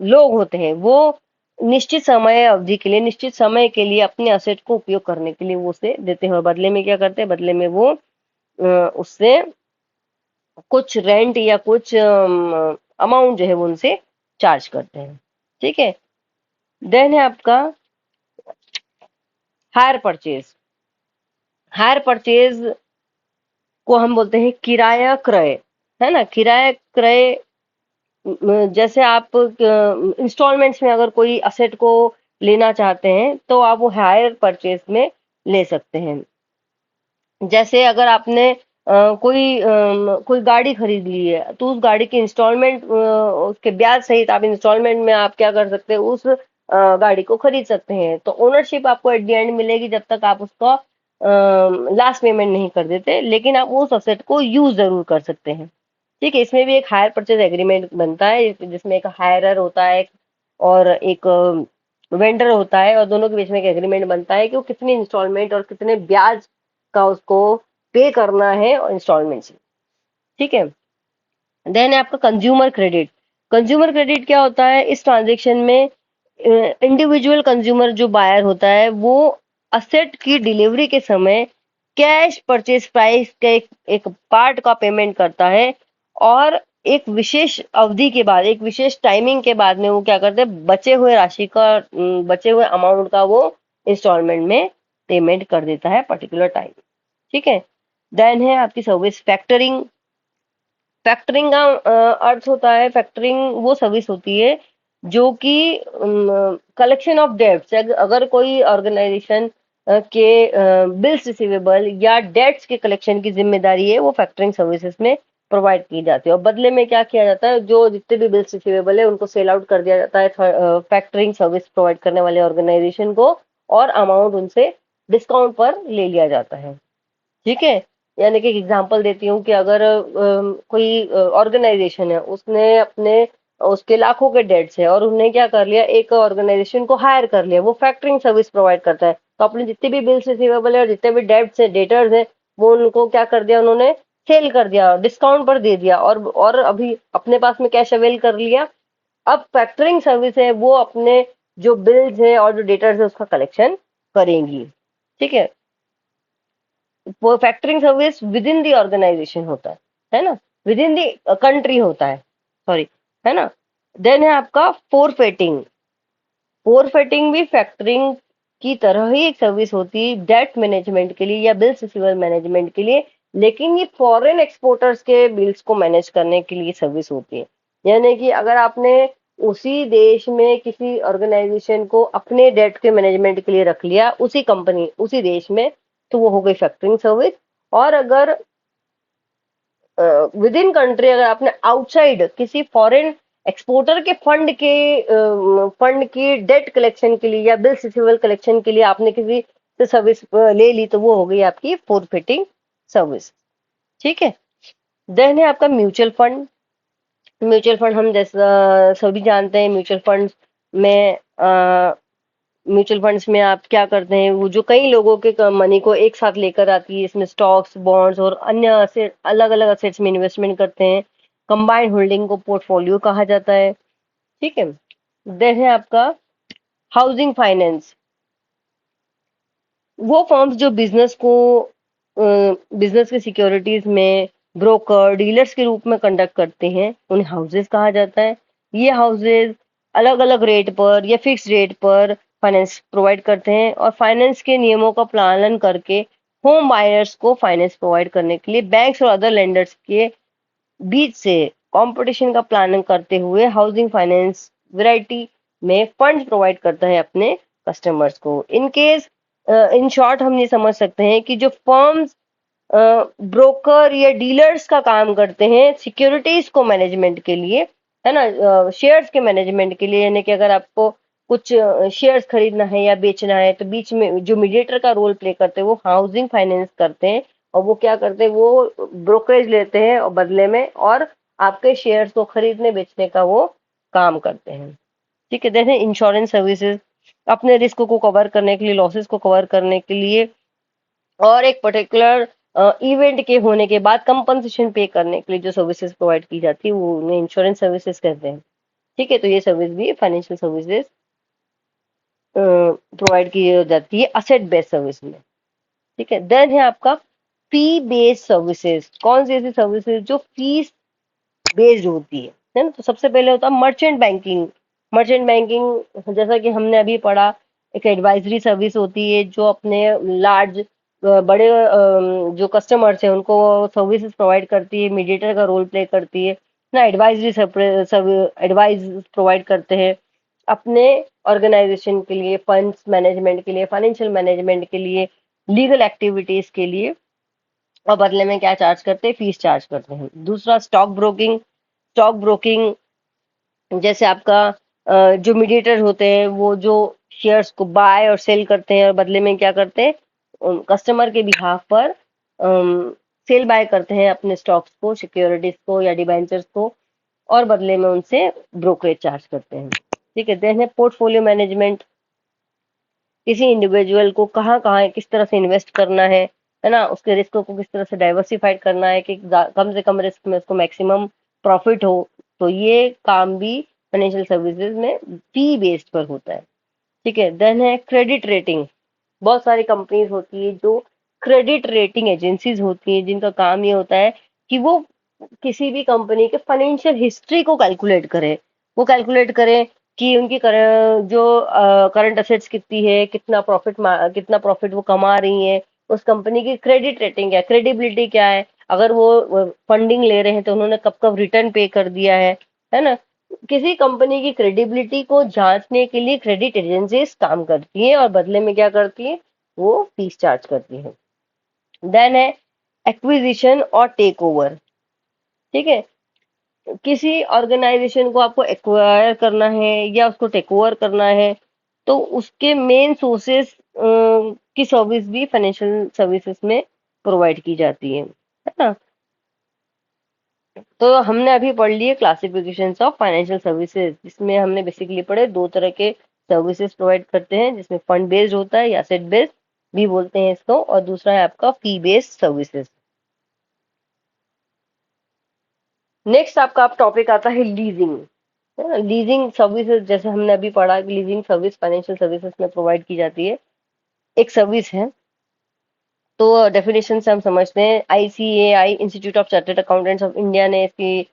लोग होते हैं वो निश्चित समय अवधि के लिए, निश्चित समय के लिए अपने असेट को उपयोग करने के लिए वो उसे देते हैं, और बदले में क्या करते हैं, बदले में वो उससे कुछ रेंट या कुछ अमाउंट जो है वो उनसे चार्ज करते हैं। ठीक है, देन है आपका हायर परचेज। हायर परचेज को हम बोलते हैं किराया क्रय, है ना? किराया क्रय जैसे आप इंस्टॉलमेंट्स में अगर कोई असेट को लेना चाहते हैं तो आप वो हायर परचेज में ले सकते हैं। जैसे अगर आपने कोई गाड़ी खरीद ली है तो उस गाड़ी की इंस्टॉलमेंट, उसके ब्याज सहित आप इंस्टॉलमेंट में आप क्या कर सकते हैं, उस गाड़ी को खरीद सकते हैं। तो ओनरशिप आपको एट द एंड मिलेगी जब तक आप उसका लास्ट पेमेंट नहीं कर देते, लेकिन आप उस असेट को यूज जरूर कर सकते हैं। ठीक है, इसमें भी एक हायर परचेज एग्रीमेंट बनता है जिसमें एक हायरर होता है और एक वेंडर होता है, और दोनों के बीच में एक एग्रीमेंट बनता है कि वो कितनी इंस्टॉलमेंट और कितने ब्याज का उसको पे करना है इंस्टॉलमेंट से। ठीक है, देन है आपका कंज्यूमर क्रेडिट। कंज्यूमर क्रेडिट क्या होता है? इस ट्रांजेक्शन में इंडिविजुअल कंज्यूमर जो बायर होता है वो असेट की डिलीवरी के समय कैश परचेज प्राइस के एक पार्ट का पेमेंट करता है, और एक विशेष अवधि के बाद, एक विशेष टाइमिंग के बाद में वो क्या करते हैं, बचे हुए राशि का, बचे हुए अमाउंट का वो इंस्टॉलमेंट में पेमेंट कर देता है पर्टिकुलर टाइम। ठीक है, देन है आपकी सर्विस फैक्टरिंग। फैक्टरिंग का अर्थ होता है, फैक्टरिंग वो सर्विस होती है जो कि कलेक्शन ऑफ डेट्स, अगर कोई ऑर्गेनाइजेशन के बिल्स रिसीवेबल या डेट्स के कलेक्शन की जिम्मेदारी है वो फैक्टरिंग सर्विसेज में प्रोवाइड की जाती है, और बदले में क्या किया जाता है, जो जितने भी बिल्स रिसीवेबल है उनको सेल आउट कर दिया जाता है फैक्टरिंग सर्विस प्रोवाइड करने वाले ऑर्गेनाइजेशन को, और अमाउंट उनसे डिस्काउंट पर ले लिया जाता है। ठीक है, यानी कि एक एग्जांपल देती हूँ कि अगर कोई ऑर्गेनाइजेशन है, उसने अपने उसके लाखों के डेट्स है और उन्होंने क्या कर लिया, एक ऑर्गेनाइजेशन को हायर कर लिया, वो फैक्टरिंग सर्विस प्रोवाइड करता है, तो अपने जितने भी बिल्स रिसीवेबल है और जितने भी डेट्स है, डेटर्स है, वो उनको क्या कर दिया, उन्होंने सेल कर दिया, डिस्काउंट पर दे दिया, और अभी अपने पास में कैश अवेल कर लिया। अब फैक्टरिंग सर्विस है वो अपने जो बिल्स है और जो डेटर्स है उसका कलेक्शन करेंगी। ठीक है, वो factoring service within the organisation होता है ना, विद इन दी कंट्री होता है, सॉरी, है ना। देन है आपका फोरफेटिंग। फोरफेटिंग भी फैक्टरिंग की तरह ही एक सर्विस होती है, डेट मैनेजमेंट के लिए या बिल्स रिसीवर मैनेजमेंट के लिए, लेकिन ये फॉरेन एक्सपोर्टर्स के बिल्स को मैनेज करने के लिए सर्विस होती है। यानी कि अगर आपने उसी देश में किसी ऑर्गेनाइजेशन को अपने डेट के मैनेजमेंट के लिए रख लिया, उसी कंपनी उसी देश में, तो वो हो गई फैक्टरिंग सर्विस। और अगर विद इन कंट्री अगर आपने आउटसाइड किसी फॉरेन एक्सपोर्टर के फंड की डेट कलेक्शन के लिए या बिल्स रिसीवेबल कलेक्शन के लिए आपने किसी से सर्विस ले ली, तो वो हो गई आपकी फोरफिटिंग सर्विस। ठीक है, देन है आपका म्यूचुअल फंड। म्यूचुअल फंड हम जैसा सभी जानते हैं, में म्यूचुअल फंड्स में आप क्या करते हैं, वो जो कई लोगों के मनी को एक साथ लेकर आती है, इसमें स्टॉक्स, बॉन्ड्स और अन्य अलग अलग असेट्स में इन्वेस्टमेंट करते हैं। कंबाइंड होल्डिंग को पोर्टफोलियो कहा जाता है। ठीक है, देन है आपका हाउसिंग फाइनेंस। वो फर्म्स जो बिजनेस के सिक्योरिटीज में ब्रोकर, डीलर्स के रूप में कंडक्ट करते हैं, उन्हें हाउसेज कहा जाता है। ये हाउसेज अलग अलग रेट पर या फिक्स रेट पर फाइनेंस प्रोवाइड करते हैं, और फाइनेंस के नियमों का पालन करके होम बायर्स को फाइनेंस प्रोवाइड करने के लिए बैंक्स और अदर लेंडर्स के बीच से कंपटीशन का प्लानिंग करते हुए हाउसिंग फाइनेंस वैरायटी में फंड्स प्रोवाइड करता है अपने कस्टमर्स को। इन केस, इन शॉर्ट हम ये समझ सकते हैं कि जो फर्म्स ब्रोकर या डीलर्स का काम करते हैं सिक्योरिटीज को मैनेजमेंट के लिए, है ना, शेयर्स के मैनेजमेंट के लिए, यानी कि अगर आपको कुछ शेयर्स खरीदना है या बेचना है, तो बीच में जो मीडिएटर का रोल प्ले करते हैं वो हाउसिंग फाइनेंस करते हैं। और वो क्या करते हैं, वो ब्रोकरेज लेते हैं और बदले में, और आपके शेयर्स को खरीदने बेचने का वो काम करते हैं। ठीक है, जैसे इंश्योरेंस सर्विसेज, अपने रिस्क को कवर करने के लिए, लॉसेस को कवर करने के लिए, और एक पर्टिकुलर इवेंट के होने के बाद कंपनसेशन पे करने के लिए जो सर्विसेज प्रोवाइड की जाती है, वो उन्हें इंश्योरेंस सर्विसेज कहते हैं। ठीक है, तो ये सर्विस भी फाइनेंशियल सर्विसेज प्रोवाइड की जाती है असेट बेस्ड सर्विस में। ठीक है, देन है आपका फी बेस्ड सर्विसेज। कौन सी ऐसी सर्विसेज जो फीस बेस्ड होती है ना। तो सबसे पहले होता है मर्चेंट बैंकिंग। मर्चेंट बैंकिंग जैसा कि हमने अभी पढ़ा, एक एडवाइजरी सर्विस होती है जो अपने लार्ज बड़े जो कस्टमर्स हैं उनको सर्विसेज प्रोवाइड करती है, मीडिएटर का रोल प्ले करती है ना, एडवाइस प्रोवाइड करते हैं अपने ऑर्गेनाइजेशन के लिए, फंड्स मैनेजमेंट के लिए, फाइनेंशियल मैनेजमेंट के लिए, लीगल एक्टिविटीज के लिए, और बदले में क्या चार्ज करते हैं, फीस चार्ज करते हैं। दूसरा स्टॉक ब्रोकिंग। स्टॉक ब्रोकिंग जैसे आपका जो मीडिएटर होते हैं वो जो शेयर्स को बाय और सेल करते हैं, और बदले में क्या करते हैं, कस्टमर के बिहाफ पर सेल बाय करते हैं अपने स्टॉक्स को, सिक्योरिटीज को या डिबेंचर्स को, और बदले में उनसे ब्रोकरेज चार्ज करते हैं। ठीक है, देन है पोर्टफोलियो मैनेजमेंट। किसी इंडिविजुअल को कहाँ कहाँ किस तरह से इन्वेस्ट करना है ना, उसके रिस्क को किस तरह से डाइवर्सिफाइड करना है कि कम से कम रिस्क में उसको मैक्सिमम प्रॉफिट हो, तो ये काम भी फाइनेंशियल सर्विसेज में फी बेस्ड पर होता है। ठीक है, देन है क्रेडिट रेटिंग। बहुत सारी कंपनीज होती है जो क्रेडिट रेटिंग एजेंसीज होती है, जिनका काम ये होता है कि वो किसी भी कंपनी के फाइनेंशियल हिस्ट्री को कैलकुलेट करें। वो कैलकुलेट करें कि उनकी जो करंट असेट्स कितनी है, कितना प्रॉफिट वो कमा रही है, उस कंपनी की क्रेडिट रेटिंग क्या है, क्रेडिबिलिटी क्या है, अगर वो फंडिंग ले रहे हैं तो उन्होंने कब कब रिटर्न पे कर दिया है ना। किसी कंपनी की क्रेडिबिलिटी को जांचने के लिए क्रेडिट एजेंसीज काम करती हैं, और बदले में क्या करती है, वो फीस चार्ज करती है। देन है एक्विजिशन और टेक ओवर। ठीक है, किसी ऑर्गेनाइजेशन को आपको एक्वायर करना है या उसको टेक ओवर करना है, तो उसके मेन सोर्सेस की सर्विस भी फाइनेंशियल सर्विसेज में प्रोवाइड की जाती है ना। तो हमने अभी पढ़ लिए क्लासिफिकेशंस ऑफ फाइनेंशियल सर्विसेज, जिसमें हमने बेसिकली पढ़े दो तरह के सर्विसेज प्रोवाइड करते हैं, जिसमें फंड बेस्ड होता है या एसेट बेस्ड भी बोलते हैं इसको, और दूसरा है आपका फी बेस्ड सर्विसेज। नेक्स्ट आपका टॉपिक आता है लीजिंग। लीजिंग सर्विसेज, जैसे हमने अभी पढ़ा कि लीजिंग सर्विस फाइनेंशियल सर्विसेज में प्रोवाइड की जाती है, एक सर्विस है। तो डेफिनेशन से हम समझते हैं, ICAI institute of chartered accountants of India ने इसकी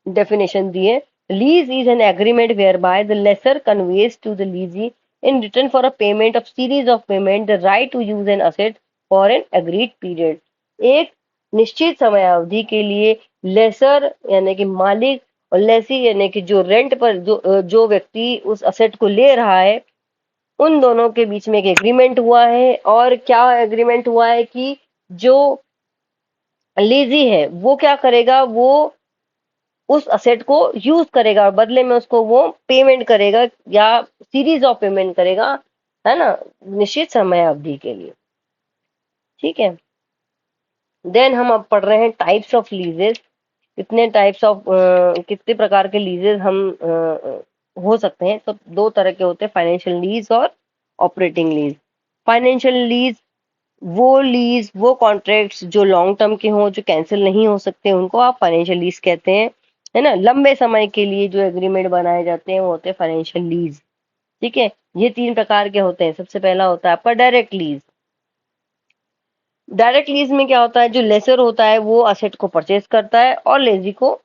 definition दी है। Lease is an agreement whereby the lessor conveys to the leasee in return for a payment of series of payment the right to use an asset for an agreed period। एक निश्चित समय अवधि के लिए laser यानी कि मालिक और लेसी यानी कि जो रेंट पर जो व्यक्ति उस असेट को ले रहा है, उन दोनों के बीच में एक एग्रीमेंट हुआ है। और क्या एग्रीमेंट हुआ है कि जो लीजी है वो क्या करेगा, वो उस असेट को यूज करेगा और बदले में उसको वो पेमेंट करेगा या सीरीज ऑफ पेमेंट करेगा, है ना, निश्चित समय अवधि के लिए। ठीक है। देन हम अब पढ़ रहे हैं टाइप्स ऑफ लीजेस। कितने टाइप्स ऑफ कितने प्रकार के लीजेस हम हो सकते हैं। तो दो तरह के होते हैं, फाइनेंशियल लीज और ऑपरेटिंग लीज। फाइनेंशियल लीज वो कॉन्ट्रैक्ट्स जो लॉन्ग टर्म के हों, जो कैंसिल नहीं हो सकते, उनको आप फाइनेंशियल लीज कहते हैं, है ना। लंबे समय के लिए जो एग्रीमेंट बनाए जाते हैं वो होते हैं फाइनेंशियल लीज। ठीक है। ये तीन प्रकार के होते हैं। सबसे पहला होता है आपका डायरेक्ट लीज। डायरेक्ट लीज में क्या होता है, जो लेसर होता है वो असेट को परचेज करता है और लेजी को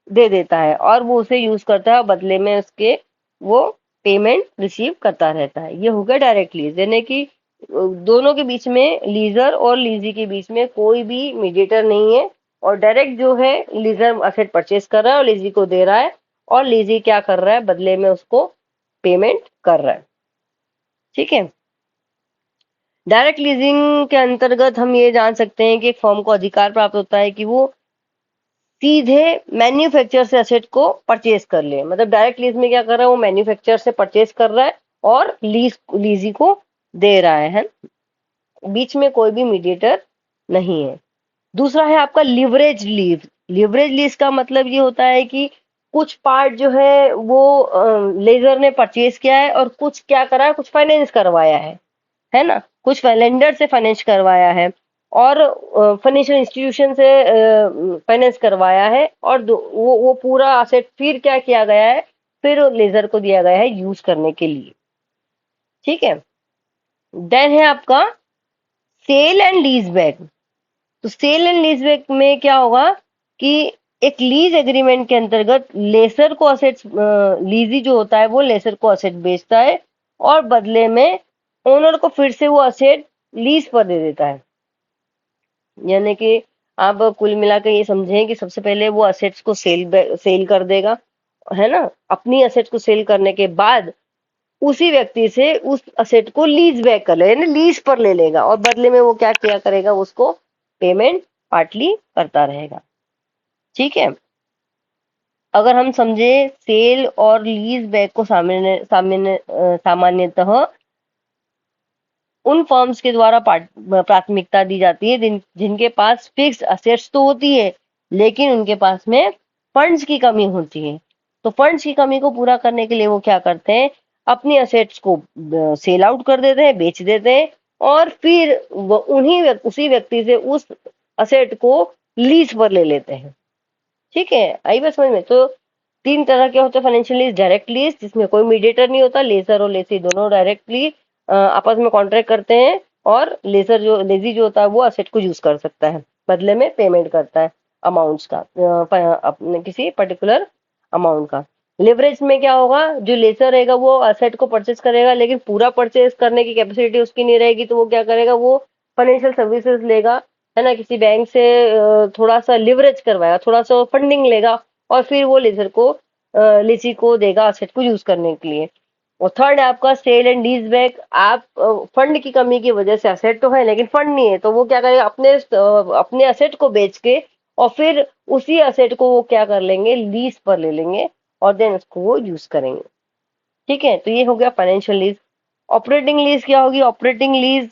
दे देता है और वो उसे यूज करता है और बदले में उसके वो पेमेंट रिसीव करता रहता है। ये हो गया डायरेक्ट लीज, यानी कि दोनों के बीच में, लीजर और लीजी के बीच में कोई भी मीडिएटर नहीं है, और डायरेक्ट जो है लीजर असेट परचेज कर रहा है और लीजी को दे रहा है, और लीजी क्या कर रहा है, बदले में उसको पेमेंट कर रहा है। ठीक है। डायरेक्ट लीजिंग के अंतर्गत हम ये जान सकते हैं कि एक फर्म को अधिकार प्राप्त होता है कि वो सीधे मैन्युफैक्चर से असेट को परचेज कर ले। मतलब डायरेक्ट लीज में क्या कर रहा है, वो मैन्युफैक्चर से परचेज कर रहा है और लीजी को दे रहा है। बीच में कोई भी मीडिएटर नहीं है। दूसरा है आपका लिवरेज लीज। लिवरेज लीज का मतलब ये होता है कि कुछ पार्ट जो है वो लेजर ने परचेज किया है और कुछ क्या करा है, कुछ फाइनेंस करवाया है ना, कुछ लेंडर से फाइनेंस करवाया है और फाइनेंशियल इंस्टीट्यूशन से फाइनेंस करवाया है, और वो पूरा असेट फिर क्या किया गया है, फिर लेजर को दिया गया है यूज करने के लिए। ठीक है। देन है आपका सेल एंड लीज बैक। तो सेल एंड लीज बैक में क्या होगा कि एक लीज एग्रीमेंट के अंतर्गत लेसर को असेट, लीजी जो होता है वो लेसर को असेट बेचता है और बदले में ओनर को फिर से वो असेट लीज पर दे देता है। यानी कि आप कुल मिलाकर ये समझें कि सबसे पहले वो असेट्स को सेल कर देगा, है ना। अपनी असेट को सेल करने के बाद उसी व्यक्ति से उस असेट को लीज बैक कर लेगा, यानी लीज पर ले लेगा, और बदले में वो क्या किया करेगा, उसको पेमेंट पार्टली करता रहेगा। ठीक है। अगर हम समझे सेल और लीज बैक को सामान्यतः उन फर्म्स के द्वारा प्राथमिकता दी जाती है जिनके पास फिक्स असेट्स तो होती है, लेकिन उनके पास में फंड्स की कमी होती है। तो फंड्स की कमी को पूरा करने के लिए वो क्या करते हैं, अपनी असेट्स को सेल आउट कर देते हैं, बेच देते हैं, और फिर उसी व्यक्ति से उस असेट को लीज पर ले लेते हैं। ठीक है, आई बात समझ में। तो तीन तरह के होते हैं फाइनेंशियल लीज। डायरेक्ट लीज जिसमें कोई मीडिएटर नहीं होता, लेजर और लेसी दोनों डायरेक्टली आपस में कॉन्ट्रैक्ट करते हैं, और लेजी जो होता है वो असेट को यूज कर सकता है, बदले में पेमेंट करता है अमाउंट्स का, अपने किसी पर्टिकुलर अमाउंट का। लिवरेज में क्या होगा, जो लेसर रहेगा वो असेट को परचेज करेगा, लेकिन पूरा परचेज करने की कैपेसिटी उसकी नहीं रहेगी, तो वो क्या करेगा, वो फाइनेंशियल सर्विसेज लेगा, है ना, किसी बैंक से थोड़ा सा लिवरेज करवाएगा, थोड़ा सा फंडिंग लेगा, और फिर वो लेजर को लीची को देगा असेट को यूज करने के लिए। और थर्ड है आपका सेल एंड लीज बैक। आप फंड की कमी की वजह से, असेट तो है लेकिन फंड नहीं है, तो वो क्या करेगा, अपने असेट को बेच के और फिर उसी असेट को वो क्या कर लेंगे, लीज पर ले लेंगे और देन उसको वो यूज करेंगे। ठीक है, तो ये हो गया फाइनेंशियल लीज। ऑपरेटिंग लीज क्या होगी? ऑपरेटिंग लीज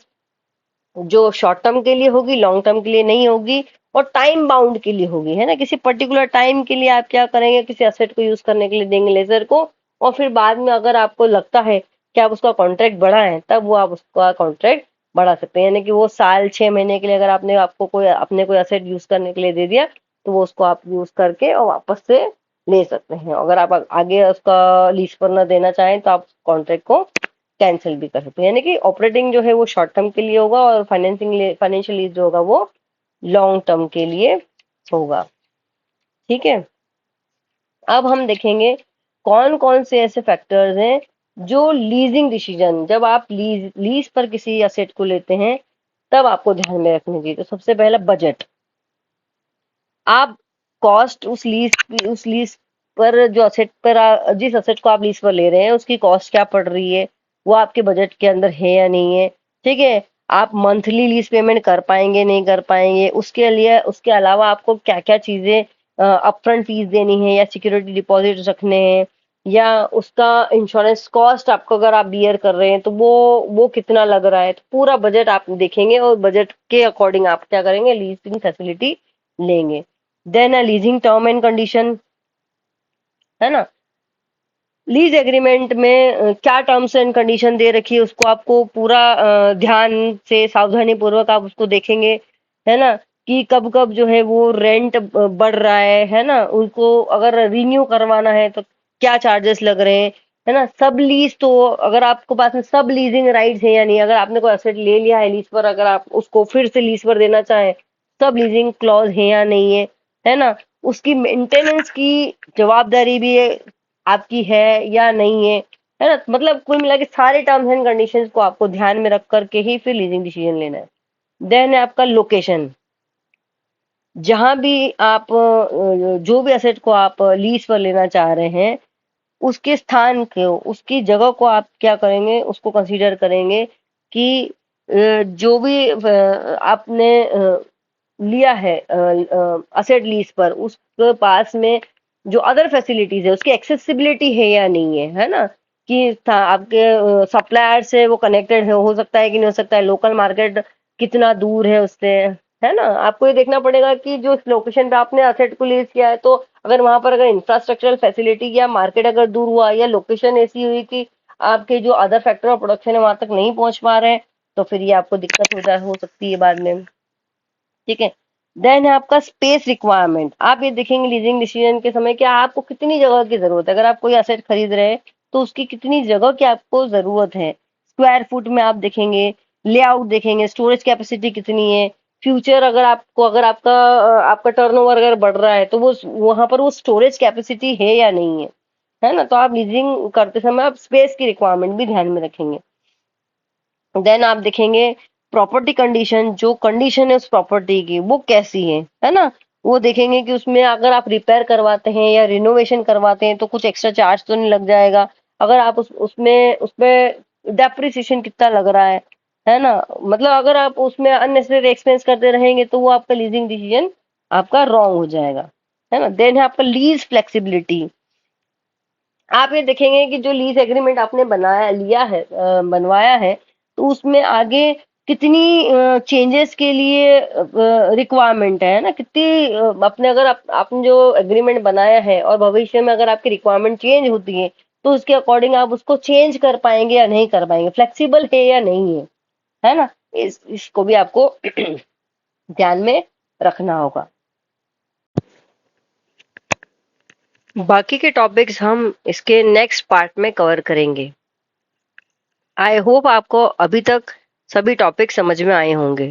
जो शॉर्ट टर्म के लिए होगी, लॉन्ग टर्म के लिए नहीं होगी, और टाइम बाउंड के लिए होगी, है ना। किसी पर्टिकुलर टाइम के लिए आप क्या करेंगे, किसी एसेट को यूज करने के लिए देंगे लेजर को, और फिर बाद में अगर आपको लगता है कि आप उसका कॉन्ट्रैक्ट बढ़ाएं, तब वो आप उसका कॉन्ट्रैक्ट बढ़ा सकते हैं। यानी कि वो साल 6 महीने के लिए अगर आपने आपको कोई अपने कोई एसेट यूज करने के लिए दे दिया, तो वो उसको आप यूज करके और वापस से ले सकते हैं। अगर आप आगे उसका लीज पर ना देना चाहें, तो आप कॉन्ट्रैक्ट को कैंसिल भी कर सकते हैं। यानी कि ऑपरेटिंग जो है वो शॉर्ट टर्म के लिए होगा, और फाइनेंशियल लीज जो होगा वो लॉन्ग टर्म के लिए होगा। ठीक है, अब हम देखेंगे कौन कौन से ऐसे फैक्टर्स हैं जो लीजिंग डिसीजन, जब आप लीज पर किसी एसेट को लेते हैं, तब आपको ध्यान में रखनी चाहिए। तो सबसे पहला बजट। आप कॉस्ट उस लीज पर जो असेट पर जिस असेट को आप लीज पर ले रहे हैं, उसकी कॉस्ट क्या पड़ रही है, वो आपके बजट के अंदर है या नहीं है। ठीक है, आप मंथली लीज पेमेंट कर पाएंगे नहीं कर पाएंगे, उसके लिए उसके अलावा आपको क्या क्या चीजें अपफ्रंट फीस देनी है, या सिक्योरिटी डिपॉजिट रखने हैं, या उसका इंश्योरेंस कॉस्ट आपको अगर आप बियर कर रहे हैं तो वो कितना लग रहा है। तो पूरा बजट आप देखेंगे, और बजट के अकॉर्डिंग आप क्या करेंगे, लीजिंग फैसिलिटी लेंगे। Then a leasing term and condition, है ना। लीज एग्रीमेंट में क्या टर्म्स एंड कंडीशन दे रखी है, उसको आपको पूरा ध्यान से सावधानी पूर्वक आप उसको देखेंगे, है ना। कि कब कब जो है वो रेंट बढ़ रहा है ना। उनको अगर रिन्यू करवाना है तो क्या चार्जेस लग रहे हैं, है ना। सब लीज, तो अगर आपके पास में सब लीजिंग राइट्स है या नहीं, अगर आपने कोई एसेट ले लिया है लीज पर, अगर आप उसको फिर से लीज पर देना चाहें, सब लीजिंग क्लॉज है या नहीं है ना। उसकी मेंटेनेंस की जवाबदारी भी आपकी है या नहीं है ना। मतलब कुल मिला के सारे टर्म्स एंड कंडीशंस को आपको ध्यान में रख करके ही फिर लीजिंग डिसीजन लेना है। देन है आपका लोकेशन। जहां भी आप जो भी एसेट को आप लीज पर लेना चाह रहे हैं, उसके स्थान को, उसकी जगह को आप क्या करेंगे, उसको कंसीडर करेंगे कि जो भी आपने लिया है असेट लीज पर, उसके पास में जो अदर फैसिलिटीज है, उसकी एक्सेसिबिलिटी है या नहीं है ना। कि आपके सप्लायर से वो कनेक्टेड है, हो सकता है कि नहीं हो सकता है, लोकल मार्केट कितना दूर है उससे, है ना। आपको ये देखना पड़ेगा कि जो लोकेशन पे आपने असेट को लीज किया है, तो अगर वहां पर अगर इंफ्रास्ट्रक्चरल फैसिलिटी या मार्केट अगर दूर हुआ, या लोकेशन ऐसी हुई कि आपके जो अदर फैक्टर ऑफ प्रोडक्शन है वहां तक नहीं पहुंच पा रहे हैं, तो फिर ये आपको दिक्कत हो सकती है बाद में। ठीक है, देन है आपका स्पेस रिक्वायरमेंट। आप ये देखेंगे लीजिंग डिसीजन के समय कि आपको कितनी जगह की जरूरत है। अगर आप कोई एसेट खरीद रहे हैं, तो उसकी कितनी जगह की आपको जरूरत है, स्क्वायर फुट में आप देखेंगे, लेआउट देखेंगे, स्टोरेज कैपेसिटी कितनी है। फ्यूचर अगर आपको, अगर आपका टर्नओवर अगर बढ़ रहा है, तो वो वहां पर वो स्टोरेज कैपेसिटी है या नहीं है ना। तो आप लीजिंग करते समय आप स्पेस की रिक्वायरमेंट भी ध्यान में रखेंगे। देन आप देखेंगे प्रॉपर्टी कंडीशन, जो कंडीशन है उस प्रॉपर्टी की वो कैसी है ना। वो देखेंगे कि उसमें अगर आप रिपेयर करवाते हैं या रिनोवेशन करवाते हैं, तो कुछ एक्स्ट्रा चार्ज तो नहीं लग जाएगा। अगर आप उसमें डेप्रिसिएशन कितना लग रहा है ना। मतलब अगर आप उसमें अननेसेसरी एक्सपेंस करते रहेंगे, तो वो आपका लीजिंग डिसीजन आपका रॉन्ग हो जाएगा, है ना। देन है आपका लीज फ्लेक्सिबिलिटी। आप ये देखेंगे कि जो लीज एग्रीमेंट आपने बनवाया है, तो उसमें आगे कितनी चेंजेस के लिए रिक्वायरमेंट है ना। कितनी अपने अगर आपने जो एग्रीमेंट बनाया है, और भविष्य में अगर आपकी रिक्वायरमेंट चेंज होती है, तो उसके अकॉर्डिंग आप उसको चेंज कर पाएंगे या नहीं कर पाएंगे, फ्लेक्सिबल है या नहीं है ना। इसको भी आपको ध्यान में रखना होगा। बाकी के टॉपिक्स हम इसके नेक्स्ट पार्ट में कवर करेंगे। आई होप आपको अभी तक सभी टॉपिक समझ में आए होंगे।